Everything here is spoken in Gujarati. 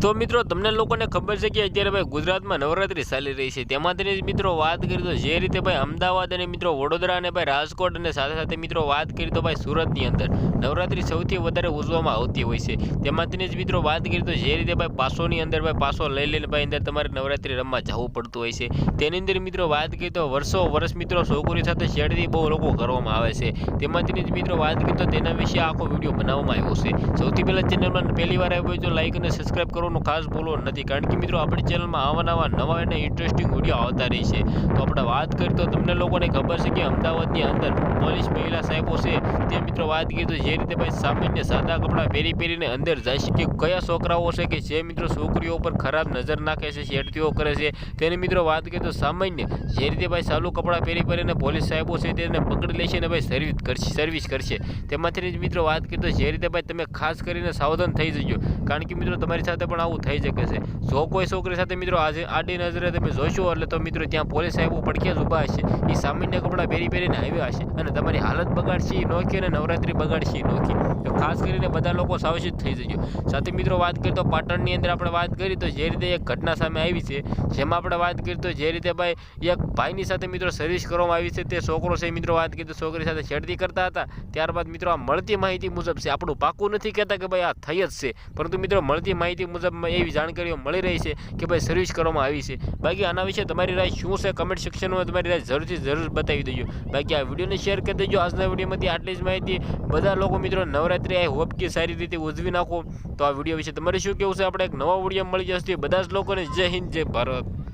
તો મિત્રો તમને લોકોને ખબર છે કે અત્યારે ભાઈ ગુજરાતમાં નવરાત્રી ચાલી રહી છે તેમાંથી મિત્રો વાત કરી તો જે રીતે ભાઈ અમદાવાદ અને મિત્રો વડોદરા અને ભાઈ રાજકોટ અને સાથે સાથે મિત્રો વાત કરી તો ભાઈ સુરતની અંદર નવરાત્રી સૌથી વધારે ઉજવવામાં આવતી હોય છે તેમાંથી જ મિત્રો વાત કરી તો જે રીતે ભાઈ પાસોની અંદર ભાઈ પાસો લઈ લઈને ભાઈ અંદર તમારે નવરાત્રી રમવા જવું પડતું હોય છે તેની અંદર મિત્રો વાત કરી તો વર્ષ મિત્રો છોકરી સાથે છેડતી બહુ લોકો કરવામાં આવે છે તેમાંથી જ મિત્રો વાત કરી તો તેના વિશે આખો વિડીયો બનાવવામાં આવ્યો છે સૌથી પહેલા ચેનલમાં પહેલી વાર આવ્યો તો લાઈક અને સબસ્ક્રાઇબ કરવાનું ખાસ ભૂલવું નથી કારણ કે મિત્રો આપણી ચેનલમાં નવા અને ઇન્ટરેસ્ટિંગ વિડીયો આવતા રહે છે તો આપણે વાત કરીએ તો તમને લોકોને ખબર છે કે અમદાવાદની અંદર પોલીસ મહિલા સાહેબો છે તે મિત્રો વાત કરીએ તો જે રીતે ભાઈ સામાન્ય સાદા કપડાં પહેરીને અંદર જાય છે કે કયા છોકરાઓ છે કે જે મિત્રો છોકરીઓ પર ખરાબ નજર નાખે છે છેડતીઓ કરે છે તેની મિત્રો વાત કરીએ તો સામાન્ય જે રીતે ભાઈ સાલું કપડાં પહેરીને પોલીસ સાહેબો છે તેને પકડી લેશે અને ભાઈ સર્વિસ કરશે તેમાંથી જ મિત્રો વાત કરીએ તો જે રીતે ભાઈ તમે ખાસ કરીને સાવધાન થઈ જજો કારણ કે મિત્રો તમારી સાથે પણ આવું થઈ શકે છે જો કોઈ છોકરી સાથે મિત્રો આજે આડી નજરે તમે જોશો એટલે તો મિત્રો ત્યાં પોલીસ સાહેબો પડખ્યા જ ઊભા હશે એ સામાન્ય કપડાં પહેરીને આવ્યા હશે અને તમારી હાલત બગાડશે એ નોખી અને નવરાત્રી બગાડશે એ નોખી તો ખાસ કરીને બધા લોકો સાવચેત થઈ જજો સાથે મિત્રો વાત કરીએ તો પાટણની અંદર આપણે વાત કરી તો જે રીતે એક ઘટના સામે આવી છે જેમાં આપણે વાત કરીએ તો જે રીતે ભાઈ એક ભાઈની સાથે મિત્રો સર્વિસ કરવામાં આવી છે તે છોકરો છે મિત્રો વાત કરીએ તો છોકરી સાથે છેડતી કરતા હતા ત્યારબાદ મિત્રો આ મળતી માહિતી મુજબ છે આપણું પાકું નથી કહેતા કે ભાઈ આ થઈ જ છે પરંતુ મિત્રો મળતી માહિતી મુજબ એવી જાણકારીઓ મળી રહી છે કે ભાઈ સર્વિસ કરવામાં આવી છે બાકી આના વિશે તમારી રાય શું છે કમેન્ટ સેક્શનમાં તમારી રાય જરૂર બતાવી દેજો બાકી આ વિડીયોને શેર કરી દેજો આજના વિડીયોમાંથી આટલી જ માહિતી બધા લોકો મિત્રો નવરાત્રી આઈ હોપ કે સારી રીતે ઉજવી નાખો તો આ વિડીયો વિશે તમારે શું કહેવું છે આપણે એક નવા વિડીયો મળી જશે બધા જ લોકોને જય હિન્દ જય ભારત।